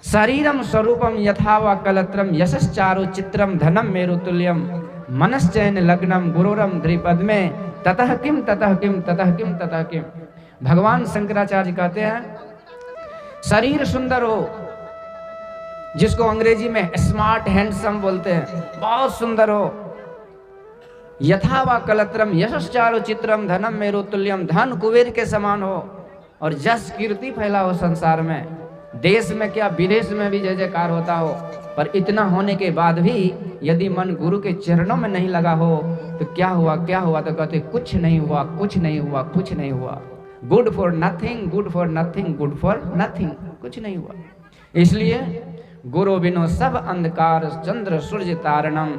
शरीरम स्वरूपम यथा वा कलत्रम यशश्चारु चित्रम धनम मेरु तुल्यम मनश्चैन लग्नम गुरुरम द्रिपद में ततः किम ततः किम ततः किम ततः किम। भगवान शंकराचार्य कहते हैं शरीर सुंदर हो, जिसको अंग्रेजी में स्मार्ट हैंडसम बोलते हैं, बहुत सुंदर हो। यथा वा कलत्रम यशश्चारु चित्रम धनम मेरु तुल्यम, धन कुबेर के समान हो और यश कीर्ति फैला हो संसार में, देश में क्या विदेश में भी जय जयकार होता हो। पर इतना होने के बाद भी यदि मन गुरु के चरणों में नहीं लगा हो तो क्या हुआ क्या हुआ, तो कहते कुछ नहीं हुआ कुछ नहीं हुआ कुछ नहीं हुआ। Good for nothing good for nothing good for nothing, कुछ नहीं हुआ। इसलिए गुरु बिनो सब अंधकार चंद्र सूर्य तारणम,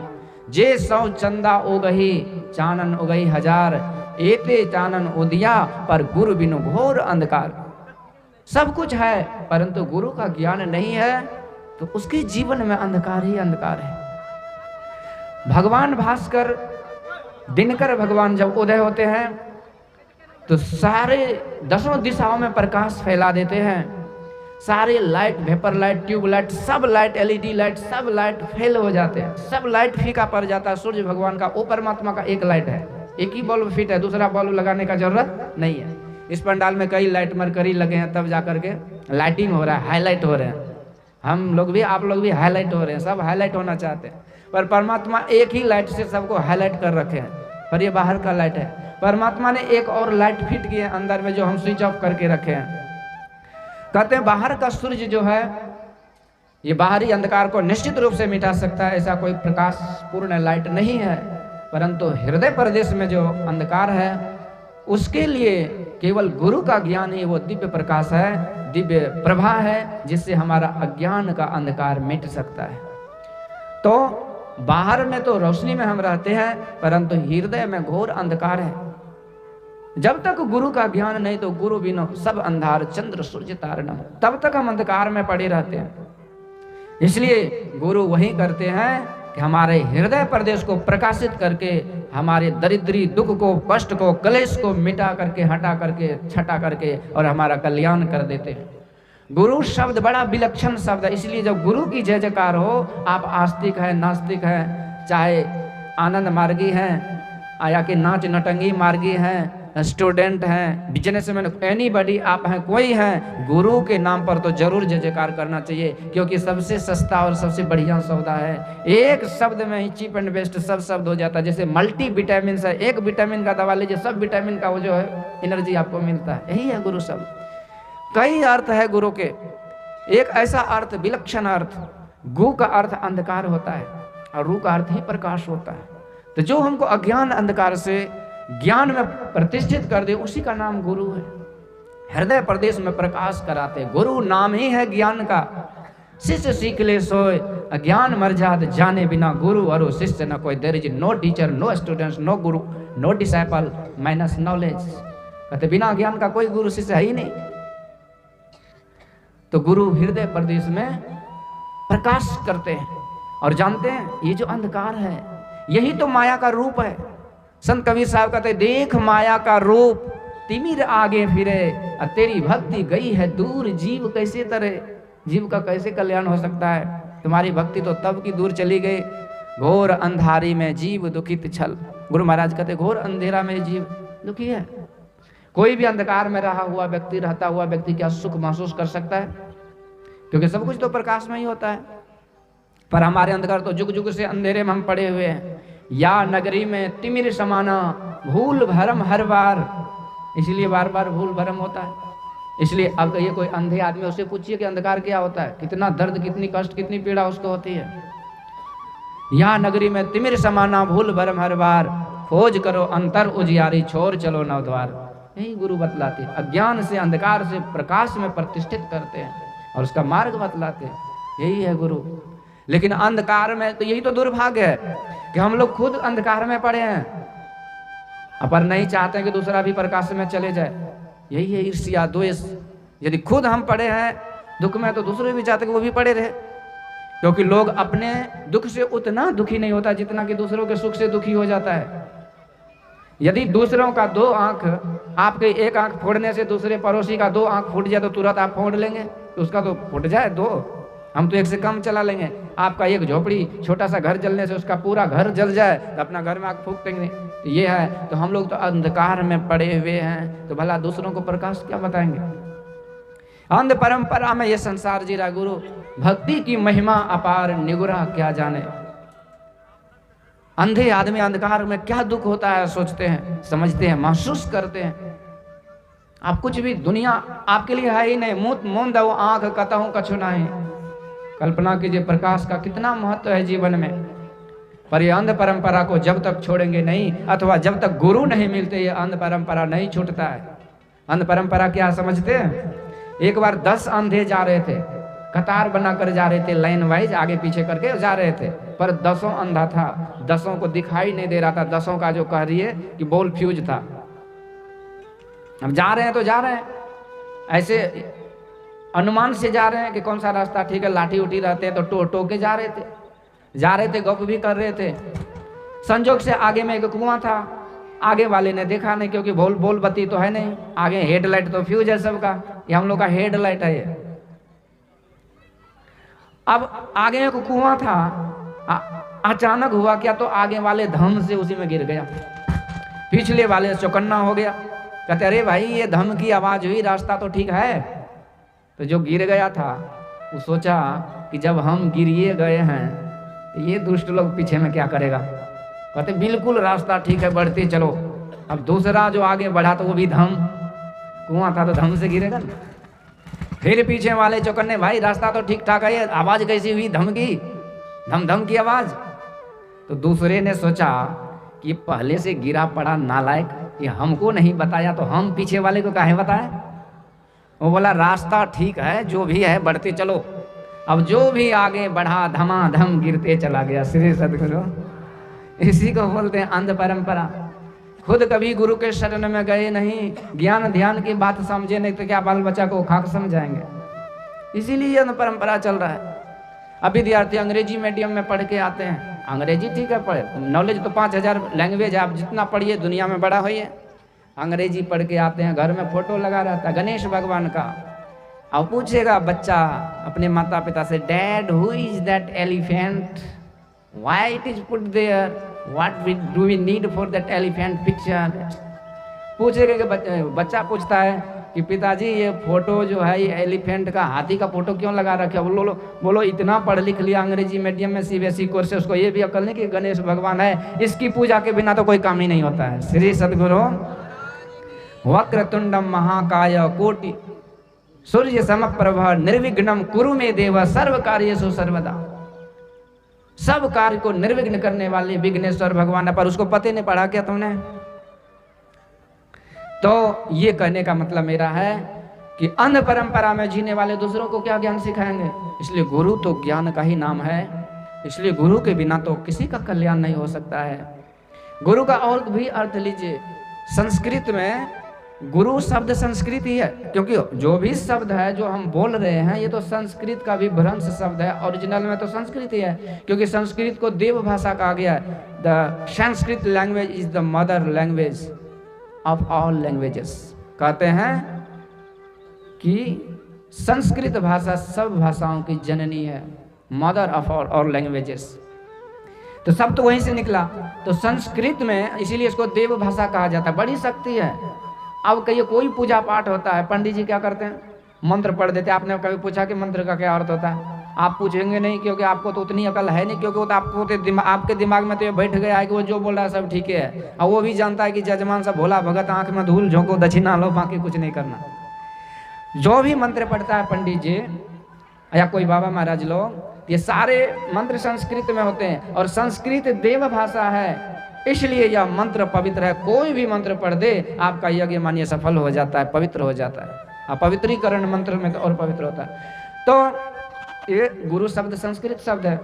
जे सौ चंदा उगही चानन उगही हजार, एते चानन उदिया पर गुरु बिनु घोर अंधकार। सब कुछ है परंतु गुरु का ज्ञान नहीं है तो उसके जीवन में अंधकार ही अंधकार है। भगवान भास्कर दिनकर भगवान जब उदय होते हैं तो सारे दसों दिशाओं में प्रकाश फैला देते हैं। सारे light, vapour light, tube light, सब लाइट, एलईडी लाइट, सब लाइट फेल हो जाते हैं, सब लाइट फीका पड़ जाता है। सूर्य भगवान का, वो परमात्मा का एक लाइट है, एक ही बल्ब फिट है, दूसरा बल्ब लगाने का जरूरत नहीं है। इस पंडाल में कई लाइट मरकरी लगे हैं, तब जाकर के लाइटिंग हो रहा है, हाईलाइट हो रहे हैं। हम लोग भी, आप लोग भी हाईलाइट हो रहे हैं, सब हाईलाइट होना चाहते हैं। पर परमात्मा एक ही लाइट से सबको हाईलाइट कर रखे हैं, पर ये बाहर का लाइट है। परमात्मा ने एक और लाइट फिट किए अंदर में, जो हम स्विच ऑफ करके रखे हैं। कहते हैं बाहर का सूर्य जो है ये बाहरी अंधकार को निश्चित रूप से मिटा सकता है, ऐसा कोई प्रकाश पूर्ण लाइट नहीं है। परंतु हृदय प्रदेश में जो अंधकार है उसके लिए केवल गुरु का ज्ञान ही वो दिव्य प्रकाश है, दिव्य प्रभा है, जिससे हमारा अज्ञान का अंधकार मिट सकता है। तो बाहर में तो रोशनी में हम रहते हैं परंतु हृदय में घोर अंधकार है। जब तक गुरु का ज्ञान नहीं तो गुरु बिनो सब अंधार चंद्र सूर्य तारणम, तब तक हम अंधकार में पड़े रहते हैं। इसलिए गुरु वही करते हैं कि हमारे हृदय प्रदेश को प्रकाशित करके हमारे दरिद्री दुख को, कष्ट को, कलेश को मिटा करके, हटा करके, छटा करके और हमारा कल्याण कर देते हैं। गुरु शब्द बड़ा विलक्षण शब्द है, इसलिए जब गुरु की जय जयकार हो, आप आस्तिक हैं, नास्तिक हैं, चाहे आनंद मार्गी हैं या कि नाच नटंगी मार्गी हैं, स्टूडेंट हैं, बिजनेसमैन, एनीबॉडी आप हैं, कोई हैं, गुरु के नाम पर तो जरूर जय जयकार करना चाहिए, क्योंकि सबसे सस्ता और सबसे बढ़िया सौदा है। एक शब्द में ही चीप एंड बेस्ट सब शब्द हो जाता है। जैसे मल्टी विटामिन है, एक विटामिन का दवा लीजिए, सब विटामिन का वो जो है एनर्जी आपको मिलता है। यही है गुरु शब्द। कई अर्थ है गुरु के, एक ऐसा अर्थ विलक्षण अर्थ, गु का अर्थ अंधकार होता है और रू का अर्थ ही प्रकाश होता है। तो जो हमको अज्ञान अंधकार से ज्ञान में प्रतिष्ठित कर दे उसी का नाम गुरु है। हृदय प्रदेश में प्रकाश कराते, गुरु नाम ही है ज्ञान का। शिष्य सीख ले सोए अज्ञान मर जात, जाने बिना गुरु और शिष्य न कोई। There is no teacher, no students, no guru, no disciple minus knowledge. कहते बिना ज्ञान का कोई गुरु शिष्य है ही नहीं। तो गुरु हृदय प्रदेश में प्रकाश करते हैं और जानते हैं ये जो अंधकार है यही तो माया का रूप है। संत कबीर साहब कहते देख माया का रूप तिमिर आगे फिरे, तेरी भक्ति गई है दूर, जीव कैसे तरे। जीव का कैसे कल्याण हो सकता है? तुम्हारी भक्ति तो तब की दूर चली गई। घोर अंधारी में जीव दुखित छल। गुरु महाराज कहते घोर अंधेरा में जीव दुखी है। कोई भी अंधकार में रहा हुआ व्यक्ति, रहता हुआ व्यक्ति क्या सुख महसूस कर सकता है? क्योंकि सब कुछ तो प्रकाश में ही होता है। पर हमारे अंधकार तो जुग जुग से अंधेरे में हम पड़े हुए हैं। या नगरी में तिमिर समाना, भूल भरम हर बार। इसलिए बार बार भूल भरम होता है। इसलिए अब कहिए कोई अंधे आदमी, उससे पूछिए कि अंधकार क्या होता है, कितना दर्द, कितनी कष्ट, कितनी पीड़ा उसको होती है। या नगरी में तिमिर समाना, भूल भरम हर बार, खोज करो अंतर उजियारी, छोड़ चलो नवद्वार। यही गुरु बतलाते हैं। अज्ञान से, अंधकार से प्रकाश में प्रतिष्ठित करते हैं और उसका मार्ग बतलाते हैं। यही है गुरु। लेकिन अंधकार में तो यही तो दुर्भाग्य है कि हम लोग खुद अंधकार में पड़े हैं, पर नहीं चाहते हैं कि दूसरा भी प्रकाश में चले जाए। यही है ईर्ष्या, द्वेष। यदि खुद हम पड़े हैं दुख में तो दूसरे भी चाहते हैं कि वो भी पड़े रहे। क्योंकि लोग अपने दुख से उतना दुखी नहीं होता जितना कि दूसरों के सुख से दुखी हो जाता है। यदि दूसरों का दो आंख, आपके एक आंख फोड़ने से दूसरे पड़ोसी का दो आंख फूट जाए तो तुरंत आप फोड़ लेंगे? तो उसका तो फूट जाए दो, हम तो एक से कम चला लेंगे। आपका एक झोपड़ी छोटा सा घर जलने से उसका पूरा घर जल जाए तो अपना घर में आग फूंक देंगे। तो ये है, तो हम लोग तो अंधकार में पड़े हुए हैं, तो भला दूसरों को प्रकाश क्या बताएंगे। अंध परंपरा में ये संसार जी रहा गुरु, भक्ति की महिमा अपार निगुरा क्या जाने। अंधे आदमी अंधकार में क्या दुख होता है सोचते हैं, समझते हैं, महसूस करते हैं। आप कुछ भी, दुनिया आपके लिए है ही नहीं। मूंद वो आंख कतहूं कछु नहीं। कल्पना कीजिए प्रकाश का कितना महत्व है जीवन में। पर ये अंध परंपरा को जब तक छोड़ेंगे नहीं, अथवा जब तक गुरु नहीं मिलते, ये अंध परंपरा नहीं छूटता है। अंध परंपरा क्या समझते हैं? एक बार 10 अंधे जा रहे थे, कतार बनाकर जा रहे थे, लाइन वाइज आगे पीछे करके जा रहे थे, पर 10 अंधा था, 10 को दिखाई नहीं दे रहा था। 10 का जो कह रही है कि बोल फ्यूज था। अब जा रहे हैं तो जा रहे हैं, ऐसे अनुमान से जा रहे हैं कि कौन सा रास्ता ठीक है। लाठी उठी रहते हैं तो टो के जा रहे थे, गप भी कर रहे थे। संजोग से आगे में एक कुआं था, आगे वाले ने देखा नहीं, क्योंकि बोल बत्ती तो है नहीं, आगे हेडलाइट तो फ्यूज है सबका, ये हम लोग का हेडलाइट है ये। अब आगे एक कुआं था, अचानक हुआ क्या, तो आगे वाले धम से उसी में गिर गया, पिछले वाले चौकन्ना हो गया। कहते अरे भाई ये धम की आवाज हुई, रास्ता तो ठीक है। तो जो गिर गया था वो सोचा कि जब हम गिरिए गए हैं तो ये दुष्ट लोग पीछे में क्या करेगा। कहते बिल्कुल रास्ता ठीक है, बढ़ते चलो। अब दूसरा जो आगे बढ़ा तो वो भी धम, कुआं था तो धम से गिरेगा ना। फिर पीछे वाले चौकन्ने, भाई रास्ता तो ठीक ठाक है, आवाज कैसी हुई, धम की, धम की आवाज। तो दूसरे ने सोचा कि पहले से गिरा पड़ा नालायक, ये हमको नहीं बताया तो हम पीछे वाले को काहे बताएं। वो बोला रास्ता ठीक है, जो भी है बढ़ते चलो। अब जो भी आगे बढ़ा धमाधम गिरते चला गया। श्री सद्गुरु, इसी को बोलते हैं अंध परंपरा। खुद कभी गुरु के शरण में गए नहीं, ज्ञान ध्यान की बात समझे नहीं, तो क्या बाल बच्चा को खाक समझाएंगे। इसीलिए अंध परंपरा चल रहा है। अब विद्यार्थी अंग्रेजी मीडियम में पढ़ के आते हैं, अंग्रेजी ठीक है पढ़े, नॉलेज तो 5000 लैंग्वेज है, आप जितना पढ़िए दुनिया में बड़ा होइए। अंग्रेजी पढ़ के आते हैं, घर में फोटो लगा रहता है गणेश भगवान का। अब पूछेगा बच्चा अपने माता पिता से, dad who is that elephant, why it is put there, what do we need for that elephant picture. पूछेगा कि बच्चा पूछता है कि पिताजी ये फोटो जो है ये एलिफेंट का, हाथी का फोटो क्यों लगा रखे। बोलो इतना पढ़ लिख लिया अंग्रेजी मीडियम में, CBSE कोर्स से, उसको ये भी अकल नहीं कि गणेश भगवान है, इसकी पूजा के बिना तो कोई काम ही नहीं होता है। श्री सद्गुरु, वक्रतुंडम महाकाय कोटि सूर्य समप्रभ निर्विघ्नम कुरु मे देव सर्व कार्येषु सर्वदा। सब कार्य को निर्विघ्न करने वाले विघ्नेश्वर भगवान है, पर उसको पते नहीं पड़ा क्या तुमने। तो ये कहने का मतलब मेरा है कि अंध परंपरा में जीने वाले दूसरों को क्या ज्ञान सिखाएंगे। इसलिए गुरु तो ज्ञान का ही नाम है, इसलिए गुरु के बिना तो किसी का कल्याण नहीं हो सकता है। गुरु का और भी अर्थ लीजिए, संस्कृत में गुरु शब्द संस्कृत ही है, क्योंकि जो भी शब्द है जो हम बोल रहे हैं ये तो संस्कृत का भी भ्रंश शब्द है, ओरिजिनल में तो संस्कृत ही है, क्योंकि संस्कृत को देव भाषा कहा गया है। The Sanskrit language is the mother language of all languages. कहते हैं कि संस्कृत भाषा सब भाषाओं की जननी है, मदर ऑफ ऑल लैंग्वेजेस। तो सब तो वहीं से निकला, तो संस्कृत में इसीलिए इसको देव भाषा कहा जाता है, बड़ी शक्ति है। अब कहिए कोई पूजा पाठ होता है, पंडित जी क्या करते हैं, मंत्र पढ़ देते हैं। आपने कभी पूछा कि मंत्र का क्या अर्थ होता है? आप पूछेंगे नहीं, क्योंकि आपको तो उतनी अकल है नहीं, क्योंकि वो तो आपके दिमाग में तो ये बैठ गया है कि वो जो बोल रहा है सब ठीक है। और वो भी जानता है कि जजमान सब भोला भगत, आंख में धूल झोंको दक्षिणा लो, बाकी कुछ नहीं करना। जो भी मंत्र पढ़ता है पंडित जी या कोई बाबा महाराज लोग, ये सारे मंत्र संस्कृत में होते हैं, और संस्कृत देव भाषा है, इसलिए यह मंत्र पवित्र है। कोई भी मंत्र पढ़ दे आपका यज्ञ मानिए सफल हो जाता है, पवित्र हो जाता है। और पवित्रीकरण मंत्र में तो और पवित्र होता है। तो ये गुरु शब्द संस्कृत शब्द है।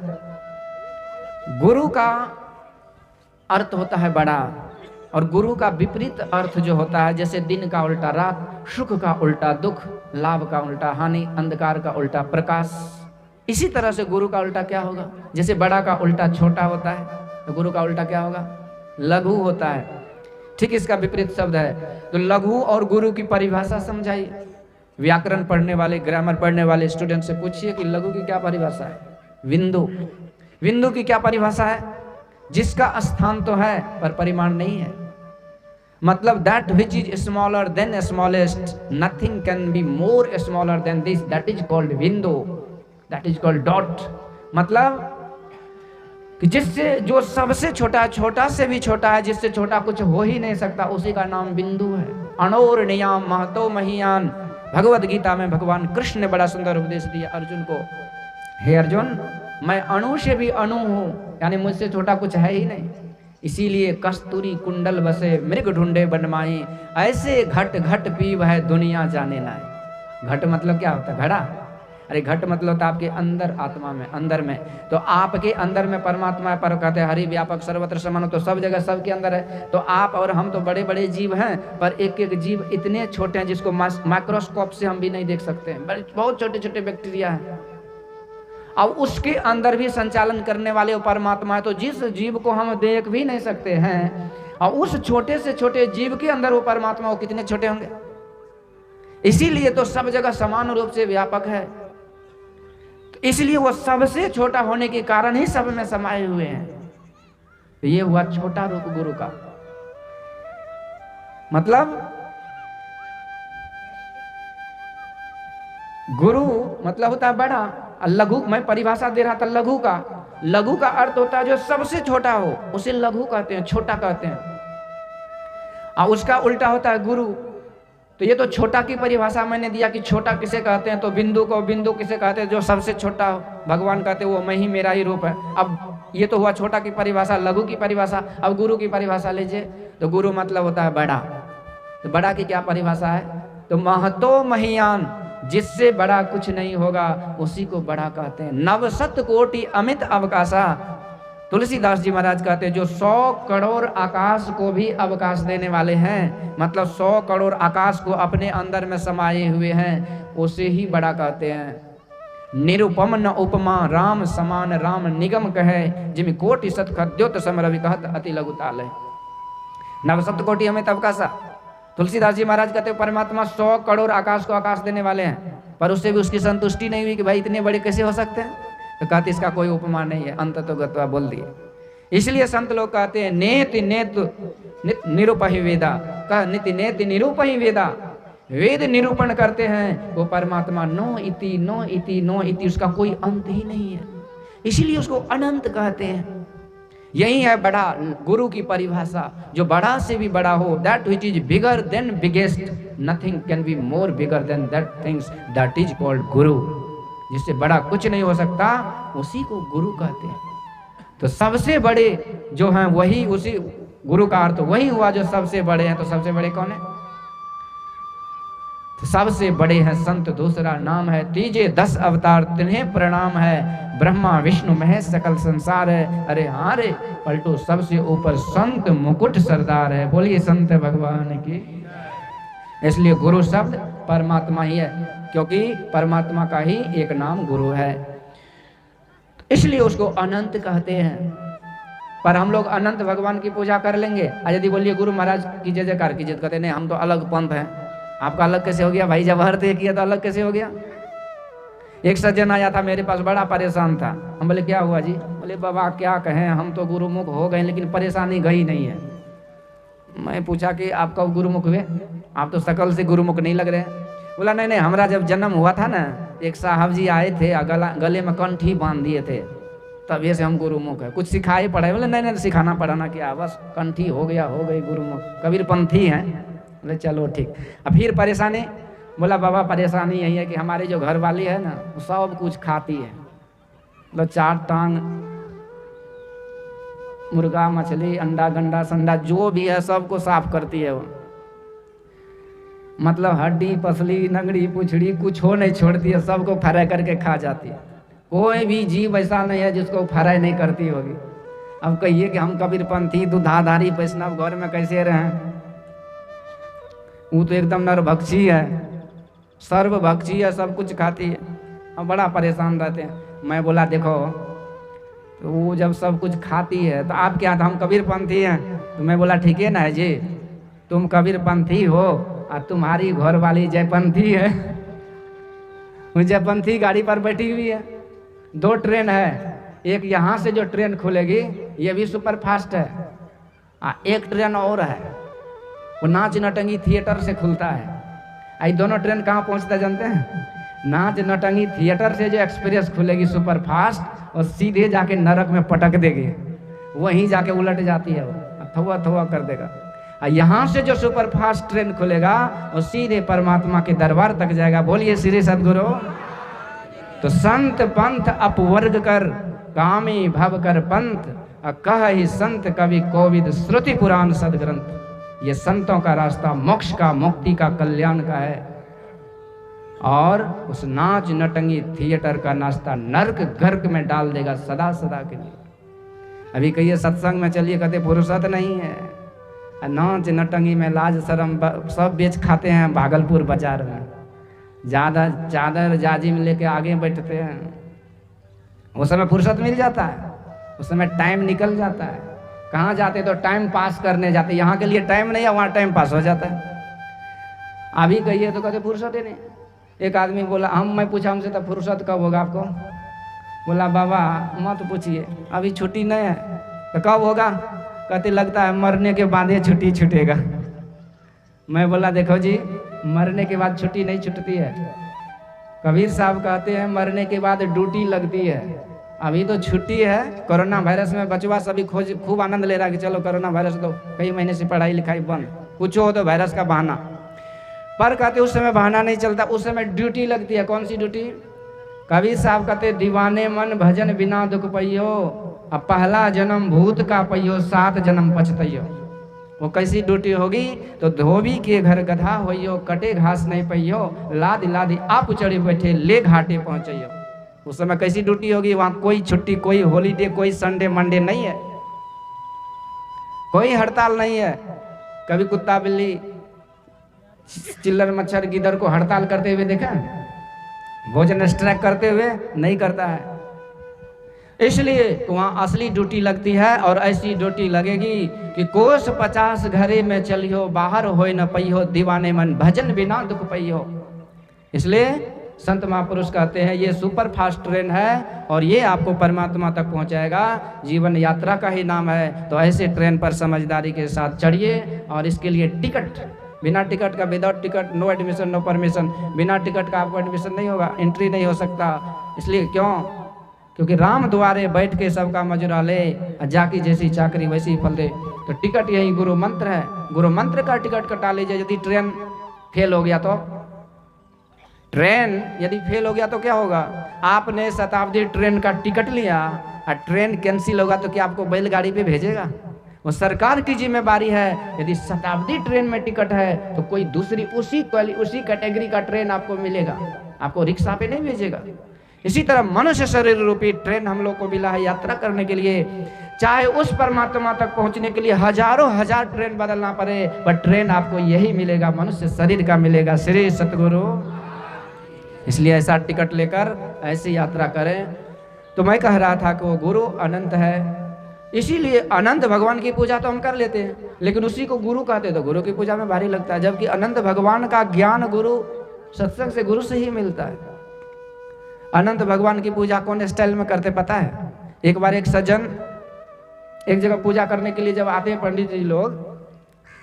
गुरु का अर्थ होता है बड़ा, और गुरु का विपरीत अर्थ जो होता है, जैसे दिन का उल्टा रात, सुख का उल्टा दुख, लाभ का उल्टा हानि, अंधकार का उल्टा प्रकाश। इसी तरह से गुरु का उल्टा क्या होगा? जैसे बड़ा का उल्टा छोटा होता है, तो गुरु का उल्टा क्या होगा? लघु होता है। ठीक इसका विपरीत शब्द है। तो लघु और गुरु की परिभाषा समझाइए। व्याकरण पढ़ने वाले, ग्रामर पढ़ने वाले स्टूडेंट से पूछिए कि लघु की क्या परिभाषा है। विंदु, विंदु की क्या परिभाषा है? जिसका स्थान तो है पर परिमाण नहीं है। मतलब that which is smaller than smallest, nothing can be more smaller than this, that is called window, that is called dot. मतलब कि जिससे जो सबसे छोटा, छोटा से भी छोटा है, जिससे छोटा कुछ हो ही नहीं सकता, उसी का नाम बिंदु है। अणोर नियाम महतो महियान, भगवद गीता में भगवान कृष्ण ने बड़ा सुंदर उपदेश दिया अर्जुन को। हे अर्जुन, मैं अणु से भी अणु हूँ, यानी मुझसे छोटा कुछ है ही नहीं। इसीलिए कस्तूरी कुंडल बसे मृग ढूंढे बनमाई, ऐसे घट घट पीव है दुनिया जाने नाई। घट मतलब क्या होता है? घड़ा। अरे घट मतलब होता है आपके अंदर, आत्मा में, अंदर में। तो आपके अंदर में परमात्मा है, पर कहते हैं हरि व्यापक सर्वत्र समान, तो सब जगह सबके अंदर है। तो आप और हम तो बड़े बड़े जीव हैं, पर एक एक जीव इतने छोटे हैं जिसको माइक्रोस्कोप से हम भी नहीं देख सकते हैं। बहुत छोटे छोटे बैक्टीरिया हैं, और उसके अंदर भी संचालन करने वाले वो परमात्मा है। तो जिस जीव को हम देख भी नहीं सकते हैं, और उस छोटे से छोटे जीव के अंदर वो परमात्मा, वो कितने छोटे होंगे। इसीलिए तो सब जगह समान रूप से व्यापक है। तो इसलिए वो सबसे छोटा होने के कारण ही सब में समाये हुए हैं। तो ये हुआ छोटा रूप गुरु का। मतलब गुरु मतलब होता है बड़ा। लघु, मैं परिभाषा दे रहा था लघु का। लघु का अर्थ होता है जो सबसे छोटा हो, उसे लघु कहते हैं, छोटा कहते हैं। और उसका उल्टा होता है गुरु। तो ये तो छोटा की परिभाषा मैंने दिया कि छोटा किसे कहते हैं। तो बिंदु को बिंदु किसे कहते हैं? जो सबसे छोटा हो। भगवान कहते हैं वो मैं ही, मेरा ही रूप है। अब ये तो हुआ छोटा की परिभाषा, लघु की परिभाषा। अब गुरु की परिभाषा लीजिए, तो गुरु मतलब होता है बड़ा। तो बड़ा की क्या परिभाषा है? तो महतो महियान, जिससे बड़ा कुछ नहीं होगा, उसी को बड़ा कहते हैं। नवशत कोटि अमित अवकाशा, तुलसीदास जी महाराज कहते हैं जो 100 करोड़ आकाश को भी अवकाश देने वाले हैं, मतलब 100 करोड़ आकाश को अपने अंदर में समाये हुए हैं, उसे ही बड़ा कहते हैं। निरुपम न उपमा, राम समान राम निगम कहे, जिम कोटि सत खद्योत समरवि कहत अति लघु ताल। नवशत कोटि अमित अवकाशा, तुलसीदास जी महाराज कहते हैं परमात्मा 100 करोड़ आकाश को आकाश देने वाले हैं, पर उससे भी उसकी संतुष्टि नहीं हुई कि भाई इतने बड़े कैसे हो सकते हैं। तो कहते इसका कोई उपमा नहीं है, अंत तो गत्वा बोल दिए। इसलिए संत लोग कहते हैं नेति नेत निरूपहि वेदा, कह नीति नेति निरूपहि वेदा। वेद निरूपण करते हैं वो परमात्मा, नो इति नो इति नो इति, उसका कोई अंत ही नहीं है, इसलिए उसको अनंत कहते हैं। यही है बड़ा गुरु की परिभाषा, जो बड़ा से भी बड़ा हो। That which is bigger than biggest, nothing can be more bigger than that things, that is called गुरु। जिससे बड़ा कुछ नहीं हो सकता, उसी को गुरु कहते हैं। तो सबसे बड़े जो हैं वही, उसी गुरु का अर्थ वही हुआ जो सबसे बड़े हैं। तो सबसे बड़े कौन है? तो सबसे बड़े हैं संत, दूसरा नाम है। तीजे 10 अवतार तिन्हें प्रणाम है, ब्रह्मा विष्णु महेश सकल संसार है। अरे हाँ रे पलटू, सबसे ऊपर संत मुकुट सरदार है। बोलिए संत भगवान की। इसलिए गुरु शब्द परमात्मा ही है, क्योंकि परमात्मा का ही एक नाम गुरु है, इसलिए उसको अनंत कहते हैं। पर हम लोग अनंत भगवान की पूजा कर लेंगे, और यदि बोलिए गुरु महाराज की जय जयकार कीजिए, कहते नहीं हम तो अलग पंथ हैं। आपका अलग कैसे हो गया भाई? जब हर तय किया तो अलग कैसे हो गया? एक सज्जन आया था मेरे पास, बड़ा परेशान था। हम बोले क्या हुआ जी? बोले बाबा क्या कहें, हम तो गुरुमुख हो गए लेकिन परेशानी गई नहीं है। मैं पूछा कि आप कब गुरुमुख हुए? आप तो शकल से गुरुमुख नहीं लग रहे। बोला नहीं नहीं, हमारा जब जन्म हुआ था ना, एक साहब जी आए थे, गले में कंठी बांध दिए थे, तभी से हम गुरुमुख है। कुछ सिखाए पढ़ाए? बोले नहीं नहीं, सिखाना पढ़ाना क्या, बस कंठी हो गया, हो गई गुरुमुख, कबीर पंथी हैं। बोले चलो ठीक। अब फिर परेशानी? बोला बाबा परेशानी यही है कि हमारी जो घर वाली है ना, वो सब कुछ खाती है, मतलब 4 टांग, मुर्गा मछली अंडा गंडा संडा जो भी है सबको साफ करती है वो, मतलब हड्डी पसली नगड़ी पुछड़ी कुछ हो नहीं छोड़ती है, सबको फ्राई करके खा जाती है। कोई भी जीव ऐसा नहीं है जिसको फ्राई नहीं करती होगी। अब कहिए कि हम कबीरपंथी दुधाधारी वैष्णव घर में कैसे रहें? वो तो एकदम नरभक्षी है, सर्वभक्षी है, सब कुछ खाती है। अब बड़ा परेशान रहते हैं। मैं बोला देखो, तो वो जब सब कुछ खाती है तो आप क्या? तो हम कबीरपंथी हैं। तो मैं बोला ठीक है ना जी, तुम कबीरपंथी हो और तुम्हारी घर वाली जयपंथी है, पंथी गाड़ी पर बैठी हुई है, 2 ट्रेन है, एक यहाँ से जो ट्रेन खुलेगी ये भी सुपर फास्ट है, एक ट्रेन और है वो नाच नटंगी थिएटर से खुलता है। आई दोनों ट्रेन कहाँ पहुँचता जानते हैं? नाच नटंगी थिएटर से जो एक्सप्रेस खुलेगी सुपर फास्ट और सीधे जाके नरक में पटक देगी, वहीं जाके उलट जाती है, वो थवा थवा कर देगा। यहाँ से जो सुपर फास्ट ट्रेन खुलेगा और सीधे परमात्मा के दरबार तक जाएगा। बोलिए श्री सद्गुरु। तो संत पंथ अपवर्ग कर, कामी भव कर पंथ, कह ही संत कवि कोविद श्रुति पुराण सदग्रंथ। ये संतों का रास्ता मोक्ष का, मुक्ति का, कल्याण का है। और उस नाच नटंगी थिएटर का नाश्ता नर्क गर्क में डाल देगा सदा सदा के लिए। अभी कहिए सत्संग में चलिए, कहते फुर्सत नहीं है, नाच नटंगी में लाज शर्म सब बेच खाते हैं भागलपुर बाजार में, ज़्यादा चादर जाजिम लेके आगे बैठते हैं। उस समय फुर्सत मिल जाता है, उस समय टाइम निकल जाता है। कहाँ जाते तो टाइम पास करने जाते, यहाँ के लिए टाइम नहीं है, वहाँ टाइम पास हो जाता है। अभी कहिए तो कहते फुर्सत ही नहीं। एक आदमी बोला, मैं पूछा हमसे तो फुर्सत कब होगा आपको? बोला बाबा मत पूछिए, अभी छुट्टी नहीं है। तो कब होगा? कहते लगता है मरने के बाद ये छुट्टी छूटेगा। मैं बोला देखो जी, मरने के बाद छुट्टी नहीं छूटती है। कबीर साहब कहते हैं मरने के बाद ड्यूटी लगती है। अभी तो छुट्टी है, कोरोना वायरस में बचवा सभी खूब आनंद ले रहा है कि चलो कोरोना वायरस तो कई महीने से पढ़ाई लिखाई बंद, कुछ हो तो वायरस का बहाना। पर कहते उस समय बहाना नहीं चलता, उस समय ड्यूटी लगती है। कौन सी ड्यूटी? कबीर साहब कहते दीवाने मन भजन बिना दुख पइयो, अब पहला जन्म भूत का पइयो, 7 जन्म पछतइयो। वो कैसी ड्यूटी होगी? तो धोबी के घर गधा होइयो, कटे घास नहीं पइयो, लाद लादी आप चढ़े बैठे ले घाटे पहुंचइयो। उस समय कैसी ड्यूटी होगी? वहां कोई छुट्टी, कोई हॉलीडे, कोई संडे मंडे नहीं है, कोई हड़ताल नहीं है। कभी कुत्ता बिल्ली चिल्लर मच्छर गिदर को हड़ताल करते हुए देखा? भोजन स्ट्राइक करते हुए नहीं करता है। इसलिए वहाँ असली ड्यूटी लगती है, और ऐसी ड्यूटी लगेगी कि कोस 50 घरे में चलियो, बाहर होए न पइयो, दीवाने मन भजन बिना दुख पइयो। इसलिए संत महापुरुष कहते हैं ये सुपर फास्ट ट्रेन है और ये आपको परमात्मा तक पहुंचाएगा। जीवन यात्रा का ही नाम है। तो ऐसे ट्रेन पर समझदारी के साथ चढ़िए। और इसके लिए टिकट, बिना टिकट का, without ticket no admission no permission, बिना टिकट का आपको एडमिशन नहीं होगा, एंट्री नहीं हो सकता। इसलिए क्यों? क्योंकि राम द्वारे बैठ के सबका मजुरा ले, जाकी जैसी चाकरी वैसी फल दे। तो टिकट यही गुरु मंत्र है। गुरु मंत्र का टिकट कटा लीजिए। यदि ट्रेन फेल हो गया तो, ट्रेन यदि फेल हो गया तो क्या होगा? आपने शताब्दी ट्रेन का टिकट लिया और ट्रेन कैंसिल होगा तो क्या आपको बैलगाड़ी पे भेजेगा? वो सरकार की जिम्मेवारी है। यदि शताब्दी ट्रेन में टिकट है तो कोई दूसरी उसी कैटेगरी का ट्रेन आपको मिलेगा, आपको रिक्शा पे नहीं भेजेगा। इसी तरह मनुष्य शरीर रूपी ट्रेन हम लोग को मिला है यात्रा करने के लिए। चाहे उस परमात्मा तक पहुंचने के लिए हजारों हजार ट्रेन बदलना पड़े, पर ट्रेन आपको यही मिलेगा, मनुष्य शरीर का मिलेगा। श्री सतगुरु। इसलिए ऐसा टिकट लेकर ऐसी यात्रा करें। तो मैं कह रहा था कि वो गुरु अनंत है, इसीलिए अनंत भगवान की पूजा तो हम कर लेते हैं, लेकिन उसी को गुरु कहते तो गुरु की पूजा में भारी लगता है। जबकि अनंत भगवान का ज्ञान गुरु सत्संग से गुरु से ही मिलता है। अनंत भगवान की पूजा कौन स्टाइल में करते पता है? एक बार एक सज्जन एक जगह पूजा करने के लिए जब आते हैं पंडित जी लोग,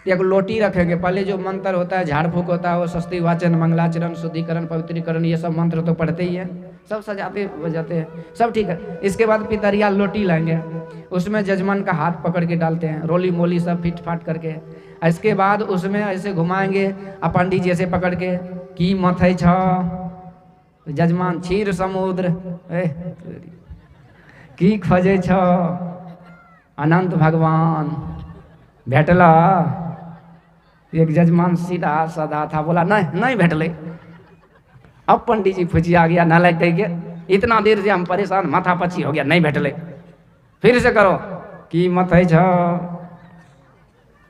एक लोटी रखेंगे। पहले जो मंत्र होता है, झाड़ फूक होता है, वो स्वस्ति वाचन, मंगलाचरण, शुद्धिकरण, पवित्रीकरण, ये सब मंत्र तो पढ़ते ही है, सब सजाते बजाते हैं, सब ठीक है। इसके बाद पितरिया लोटी लाएंगे, उसमें जजमान का हाथ पकड़ के डालते हैं, रोली मोली सब फिट फाट करके। इसके बाद उसमें ऐसे घुमाएंगे, पंडित जी ऐसे पकड़ के की मथै छ, जजमान क्षीर समुद्र की खोजे छ, अनंत भगवान भेटला। एक जजमान सीधा साधा था, बोला नहीं नहीं भेटले। अब पंडित जी फुचिया गया, नालायक कह गया, इतना देर से हम परेशान, माथा पची हो गया, नहीं भेटले। फिर से करो की मथै छ,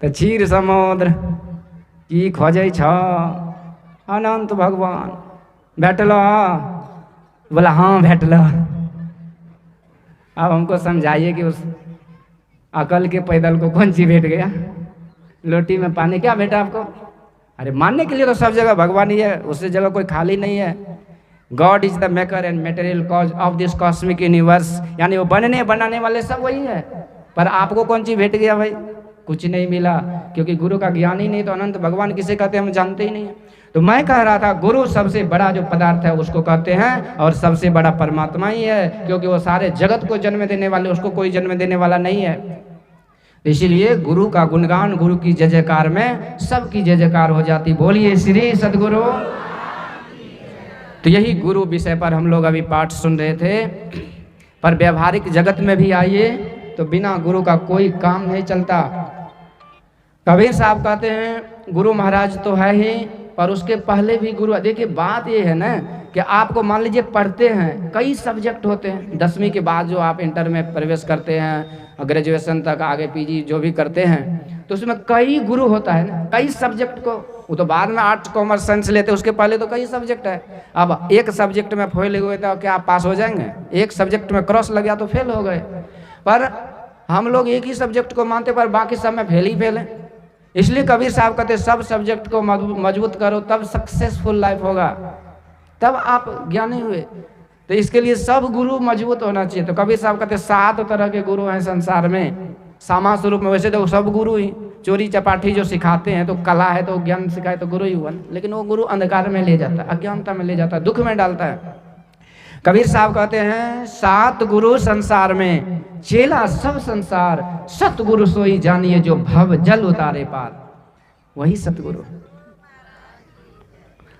तो क्षीर समुद्र की खोजे छ, अनंत भगवान भेटल। बोला हाँ भेटल। अब हमको समझाइए कि उस अकल के पैदल को कौन सी भेट गया? लोटी में पानी क्या भेटा आपको? अरे मानने के लिए तो सब जगह भगवान ही है, उससे जगह कोई खाली नहीं है। God is the maker and material cause of this cosmic universe, यानी वो बनने बनाने वाले सब वही है। पर आपको कौन चीज भेट गया भाई? कुछ नहीं मिला, क्योंकि गुरु का ज्ञान ही नहीं। तो अनंत भगवान किसे कहते हैं हम जानते ही नहीं है। तो मैं कह रहा था गुरु सबसे बड़ा जो पदार्थ है उसको कहते हैं, और सबसे बड़ा परमात्मा ही है, क्योंकि वो सारे जगत को जन्म देने वाले, उसको कोई जन्म देने वाला नहीं है। इसीलिए गुरु का गुणगान, गुरु की जय जयकार में सबकी जय जयकार हो जाती। बोलिए श्री सद्गुरु। तो यही गुरु विषय पर हम लोग अभी पाठ सुन रहे थे। पर व्यवहारिक जगत में भी आइए तो बिना गुरु का कोई काम नहीं चलता। कबीर साहब कहते हैं गुरु महाराज तो है ही, पर उसके पहले भी गुरु। देखिए बात ये है ना कि आपको मान लीजिए पढ़ते हैं, कई सब्जेक्ट होते हैं। 10वीं के बाद जो आप इंटर में प्रवेश करते हैं, ग्रेजुएशन तक आगे पीजी जो भी करते हैं, तो उसमें कई गुरु होता है ना, कई सब्जेक्ट को। वो तो बाद में आर्ट्स कॉमर्स साइंस लेते हैं, उसके पहले तो कई सब्जेक्ट है। अब एक सब्जेक्ट में फेल हुए तो क्या आप पास हो जाएंगे? एक सब्जेक्ट में क्रॉस लग गया तो फेल हो गए। पर हम लोग एक ही सब्जेक्ट को मानते, पर बाकी सब में फेल ही फेल है। इसलिए कबीर साहब कहते सब सब्जेक्ट को मजबूत करो, तब सक्सेसफुल लाइफ होगा, तब आप ज्ञानी हुए। तो इसके लिए सब गुरु मजबूत होना चाहिए। तो कबीर साहब कहते 7 तरह के गुरु हैं संसार में, सामा स्वरूप में। वैसे तो सब गुरु ही चोरी चपाटी जो सिखाते हैं, तो कला है तो ज्ञान सिखाए तो गुरु ही हुआ, लेकिन वो गुरु अंधकार में ले जाता है, अज्ञानता में ले जाता है, दुख में डालता है। कबीर साहब कहते हैं 7 गुरु संसार में, चेला सब संसार, सतगुरु सोई जानिए जो भव जल उतारे पार। वही सतगुरु।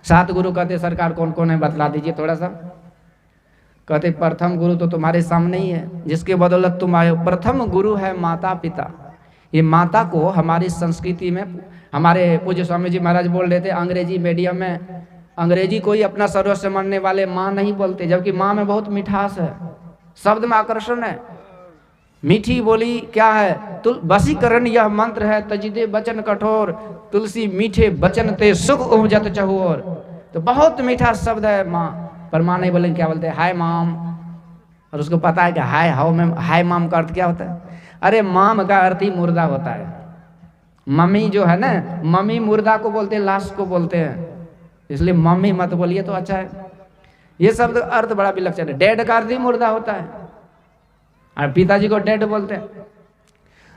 7 गुरु कहते सरकार कौन कौन है बतला दीजिए थोड़ा सा। कहते प्रथम गुरु तो तुम्हारे सामने ही है, जिसके बदौलत तुम आए हो। प्रथम गुरु है माता पिता। ये माता को हमारी संस्कृति में, हमारे पूज्य स्वामी जी महाराज बोल रहे थे अंग्रेजी मीडियम में, अंग्रेजी कोई अपना सर्वस्व मानने वाले माँ नहीं बोलते, जबकि माँ में बहुत मिठास है, शब्द में आकर्षण है। मीठी बोली क्या है? वशीकरण यह मंत्र है, तजिदे बचन कठोर, तुलसी मीठे बचन ते सुख उपजत चहुओर। तो बहुत मीठा शब्द है माँ, पर माँ नहीं बोलेंगे, क्या बोलते हैं? हाय माम। और उसको पता है कि हाय हाउ में हाय माम का अर्थ क्या होता है? अरे माम का अर्थ ही मुर्दा होता है। मम्मी जो है ना, मम्मी मुर्दा को बोलते हैं, लाश को बोलते हैं, इसलिए मम्मी मत बोलिए तो अच्छा है। ये शब्द अर्थ बड़ा विलक्षण है। डेड का अर्थ ही मुर्दा होता है, और पिताजी को डेड बोलते हैं।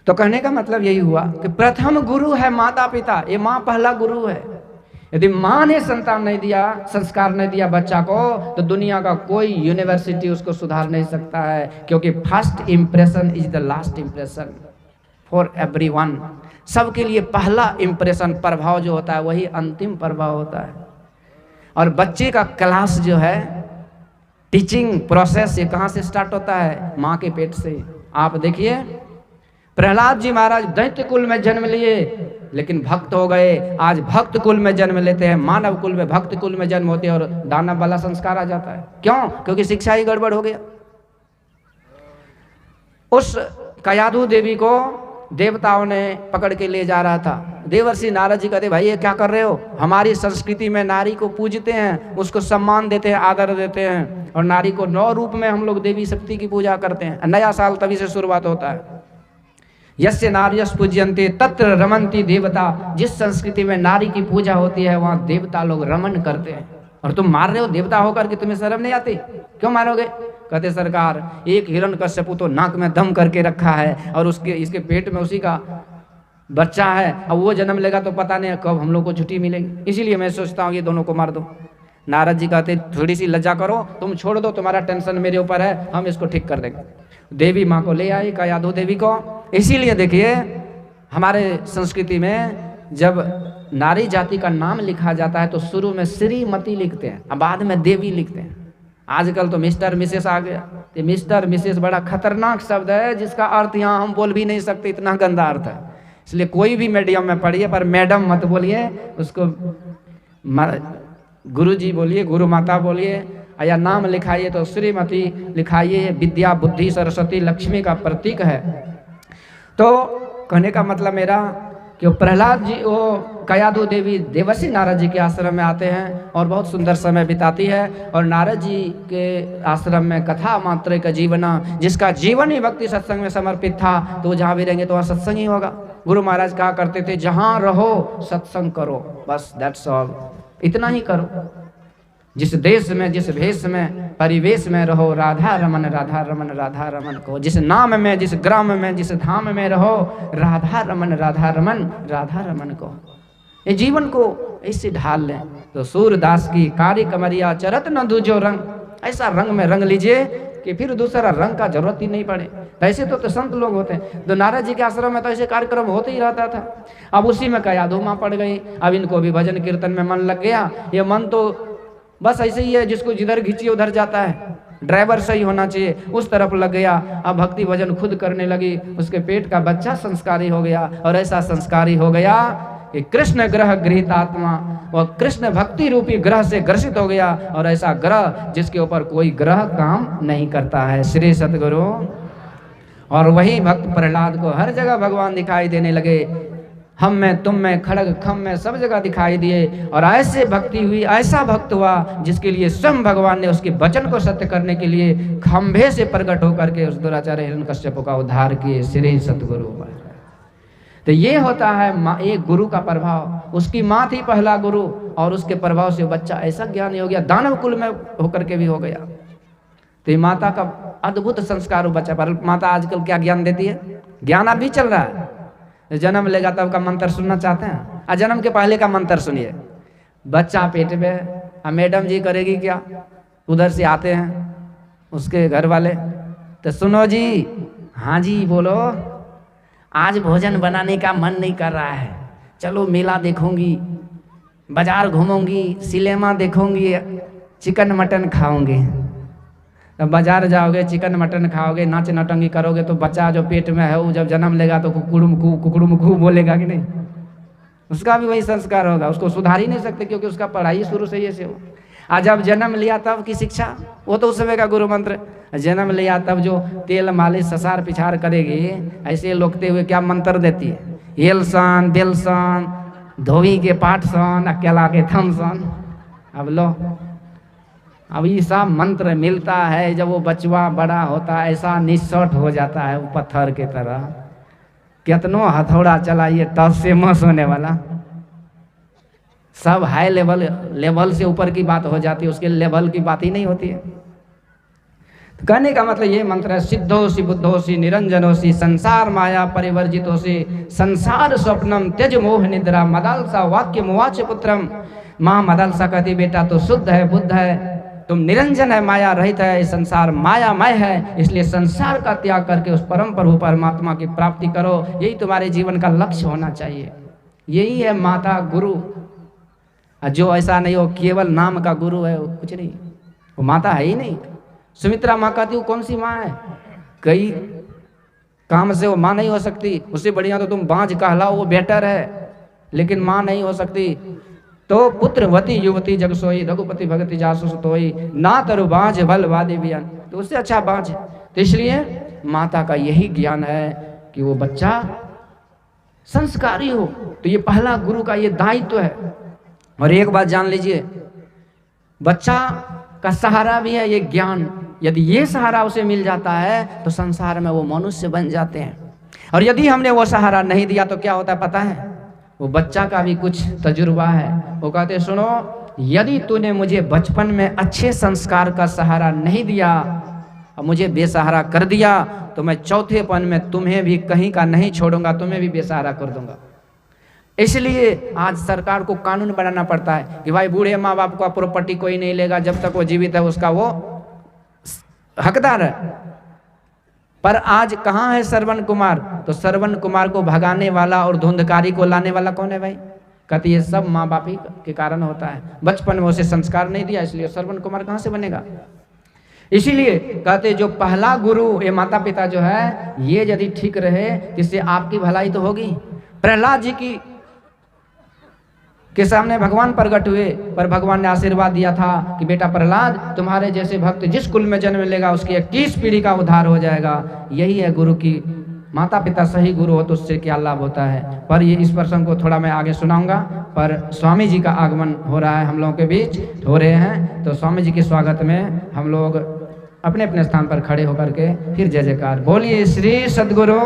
तो कहने का मतलब यही हुआ कि प्रथम गुरु है माता पिता। ये माँ पहला गुरु है। यदि माँ ने संतान नहीं दिया, संस्कार नहीं दिया बच्चा को, तो दुनिया का कोई यूनिवर्सिटी उसको सुधार नहीं सकता है, क्योंकि first impression is the last impression for everyone. सबके लिए पहला इंप्रेशन, प्रभाव जो होता है वही अंतिम प्रभाव होता है। और बच्चे का क्लास जो है, टीचिंग प्रोसेस, ये कहाँ से स्टार्ट होता है? माँ के पेट से। आप देखिए प्रहलाद जी महाराज दैत्य कुल में जन्म लिए, लेकिन भक्त हो गए। आज भक्त कुल में जन्म लेते हैं, मानव कुल में, भक्त कुल में जन्म होते हैं, और दानव वाला संस्कार आ जाता है। क्यों? क्योंकि शिक्षा ही गड़बड़ हो गया। उस कयाधु देवी को देवताओं ने पकड़ के ले जा रहा था। देवर्षि नारद जी कहते भाई ये क्या कर रहे हो? हमारी संस्कृति में नारी को पूजते हैं, उसको सम्मान देते हैं, आदर देते हैं, और नारी को 9 रूप में हम लोग देवी शक्ति की पूजा करते हैं। नया साल तभी से शुरुआत होता है। यस्य नार्यस पूज्यन्ते तत्र रमन्ति देवता। जिस संस्कृति में नारी की पूजा होती है वहाँ देवता लोग रमन करते हैं। और तुम मार रहे हो देवता होकर के, तुम्हें शर्म नहीं आती? क्यों मारोगे? कहते सरकार एक हिरण्यकश्यप तो नाक में दम करके रखा है, और इसके पेट में उसी का बच्चा है। अब वो जन्म लेगा तो पता नहीं कब हम लोग को छुट्टी मिलेगी, इसीलिए मैं सोचता हूँ ये दोनों को मार दो। नारद जी कहते थोड़ी सी लज्जा करो, तुम छोड़ दो, तुम्हारा टेंशन मेरे ऊपर है, हम इसको ठीक कर देंगे। देवी माँ को ले आई, कयाधु देवी को। इसीलिए देखिए हमारे संस्कृति में जब नारी जाति का नाम लिखा जाता है तो शुरू में श्रीमती लिखते हैं, अब बाद में देवी लिखते हैं। आजकल तो मिस्टर मिसेस आ गया। ये मिस्टर मिसेस बड़ा खतरनाक शब्द है, जिसका अर्थ यहाँ हम बोल भी नहीं सकते, इतना गंदा अर्थ है। इसलिए कोई भी मीडियम में पढ़िए, पर मैडम मत बोलिए, उसको गुरु जी बोलिए, गुरु माता बोलिए, या नाम लिखाइए तो श्रीमती लिखाइए। विद्या बुद्धि सरस्वती लक्ष्मी का प्रतीक है। तो कहने का मतलब मेरा कि प्रहलाद जी, वो कयाधु देवी देवर्षि नारद जी के आश्रम में आते हैं और बहुत सुंदर समय बिताती है। और नारद जी के आश्रम में कथा मात्र का जीवना, जिसका जीवन ही भक्ति सत्संग में समर्पित था, तो जहाँ भी रहेंगे तो वहाँ सत्संग ही होगा। गुरु महाराज कहा करते थे जहाँ रहो सत्संग करो, बस दैट्स ऑल, इतना ही करो। जिस देश में, जिस भेष में, परिवेश में रहो, राधा रमन राधा रमन राधा रमन को। जिस नाम में, जिस ग्राम में, जिस धाम में रहो, राधा रमन राधा रमन राधा रमन को। ये जीवन को ऐसे ढाल लें तो सूरदास की कारी कमरिया चरत न दूजो रंग, ऐसा रंग में रंग लीजिए कि फिर दूसरा रंग का जरूरत ही नहीं पड़े। ऐसे तो संत लोग होते हैं। तो नारद जी के आश्रम में तो ऐसे कार्यक्रम होते ही रहता था। अब उसी में क्या धूमा पड़ गई। अब इनको भी भजन कीर्तन में मन लग गया। ये मन तो बस ऐसे ही है, जिसको जिधर खींचिए उधर जाता है। ड्राइवर सही होना चाहिए, उस तरफ लग गया। अब भक्ति भजन खुद करने लगी। उसके पेट का बच्चा संस्कारी हो गया, और ऐसा संस्कारी हो गया कि कृष्ण ग्रह गृहीत आत्मा, वह कृष्ण भक्ति रूपी ग्रह से ग्रसित हो गया। और ऐसा ग्रह जिसके ऊपर कोई ग्रह काम नहीं करता है। श्री सतगुरु। और वही भक्त प्रहलाद को हर जगह भगवान दिखाई देने लगे। हम में, तुम में, खड़ग खम में, सब जगह दिखाई दिए। और ऐसे भक्ति हुई, ऐसा भक्त हुआ जिसके लिए स्वयं भगवान ने उसके वचन को सत्य करने के लिए खंभे से प्रकट होकर के उस दुराचार्य हिरण्यकश्यप का उद्धार किए। श्री सतगुरु। तो ये होता है एक गुरु का प्रभाव। उसकी माँ थी पहला गुरु, और उसके प्रभाव से बच्चा ऐसा ज्ञानी हो गया, दानव कुल में होकर के भी हो गया। तो ये माता का अद्भुत संस्कार हो बच्चा पर। माता आजकल क्या ज्ञान देती है? ज्ञान अब भी चल रहा है। जन्म लेगा तब का मंत्र सुनना चाहते हैं? आज जन्म के पहले का मंत्र सुनिए। बच्चा पेट में, अब मैडम जी करेगी क्या? उधर से आते हैं उसके घर वाले, तो सुनो जी। हाँ जी बोलो। आज भोजन बनाने का मन नहीं कर रहा है, चलो मेला देखूंगी, बाजार घूमूंगी, सिनेमा देखूंगी, चिकन मटन खाऊंगी। तो बाजार जाओगे, चिकन मटन खाओगे, नाच नटंगी करोगे, तो बच्चा जो पेट में है वो जब जन्म लेगा तो कुकुड़ुम कू बोलेगा कि नहीं? उसका भी वही संस्कार होगा। उसको सुधार ही नहीं सकते, क्योंकि उसका पढ़ाई शुरू से ही से हो। आज जब जन्म लिया तब की शिक्षा, वो तो उस समय का गुरु मंत्र। जन्म लिया तब जो तेल मालिश ससार पिछार करेगी, ऐसे लोकते हुए क्या मंत्र देती है? हेलसन बेलसन धोबी के पाठसन अकेला के थमसन। अब लो, अब ये सब मंत्र मिलता है। जब वो बचवा बड़ा होता है, ऐसा निस्सट हो जाता है वो पत्थर के तरह। कितनों हथौड़ा चलाइए टस से मस होने वाला। सब हाई लेवल से ऊपर की बात हो जाती है, उसके लेवल की बात ही नहीं होती है। तो कहने का मतलब ये मंत्र है, सिद्धोसी बुद्धोसी निरंजनोसी संसार माया परिवर्जितोसी संसार स्वप्नम त्यज मोह निद्रा मदालसा वाक्य मुवाच पुत्रम। माँ मदालसा कहती बेटा तो शुद्ध है, बुद्ध है, तुम निरंजन है, माया रहित है, संसार मायामय है, इसलिए संसार का त्याग करके उस परम प्रभु परमात्मा की प्राप्ति करो। यही तुम्हारे जीवन का लक्ष्य होना चाहिए। यही है माता गुरु। जो ऐसा नहीं हो केवल नाम का गुरु है, वो कुछ नहीं, वो माता है ही नहीं। सुमित्रा माँ कहती वो कौन सी माँ है? कई काम से वो माँ नहीं हो सकती। उससे बढ़िया तो तुम बांझ कहलाओ, वो बेटर है, लेकिन माँ नहीं हो सकती। तो पुत्रवती युवती जग सोई रघुपति भगति जासुस तोई ना तरु बांझ बल वादे बियान। तो उससे अच्छा बांझ है। तो इसलिए माता का यही ज्ञान है कि वो बच्चा संस्कारी हो। तो ये पहला गुरु का ये दायित्व है। और एक बात जान लीजिए, बच्चा का सहारा भी है ये ज्ञान। यदि ये सहारा उसे मिल जाता है तो संसार में वो मनुष्य बन जाते हैं। और यदि हमने वो सहारा नहीं दिया तो क्या होता है पता है? वो बच्चा का भी कुछ तजुर्बा है। वो कहते सुनो, यदि तूने मुझे बचपन में अच्छे संस्कार का सहारा नहीं दिया और मुझे बेसहारा कर दिया, तो मैं चौथेपन में तुम्हें भी कहीं का नहीं छोड़ूंगा, तुम्हें भी बेसहारा कर दूंगा। इसलिए आज सरकार को कानून बनाना पड़ता है कि भाई बूढ़े माँ बाप का प्रॉपर्टी कोई नहीं लेगा, जब तक वो जीवित है उसका वो हकदार है। पर आज कहाँ है श्रवण कुमार? तो श्रवण कुमार को भगाने वाला और धुंधकारी को लाने वाला कौन है भाई? कहते ये सब माँ बाप ही के कारण होता है। बचपन में उसे संस्कार नहीं दिया, इसलिए श्रवण कुमार कहाँ से बनेगा? इसीलिए कहते जो पहला गुरु ये माता पिता जो है, ये यदि ठीक रहे इससे आपकी भलाई तो होगी। प्रहलाद जी की के सामने भगवान प्रकट हुए, पर भगवान ने आशीर्वाद दिया था कि बेटा प्रहलाद, तुम्हारे जैसे भक्त जिस कुल में जन्म लेगा उसकी 21 पीढ़ी का उद्धार हो जाएगा। यही है गुरु की। माता पिता सही गुरु हो तो उससे क्या लाभ होता है। पर ये इस प्रसंग को थोड़ा मैं आगे सुनाऊंगा। पर स्वामी जी का आगमन हो रहा है, हम लोगों के बीच हो रहे हैं। तो स्वामी जी के स्वागत में हम लोग अपने अपने स्थान पर खड़े होकर के फिर जय जयकार बोलिए श्री सद्गुरु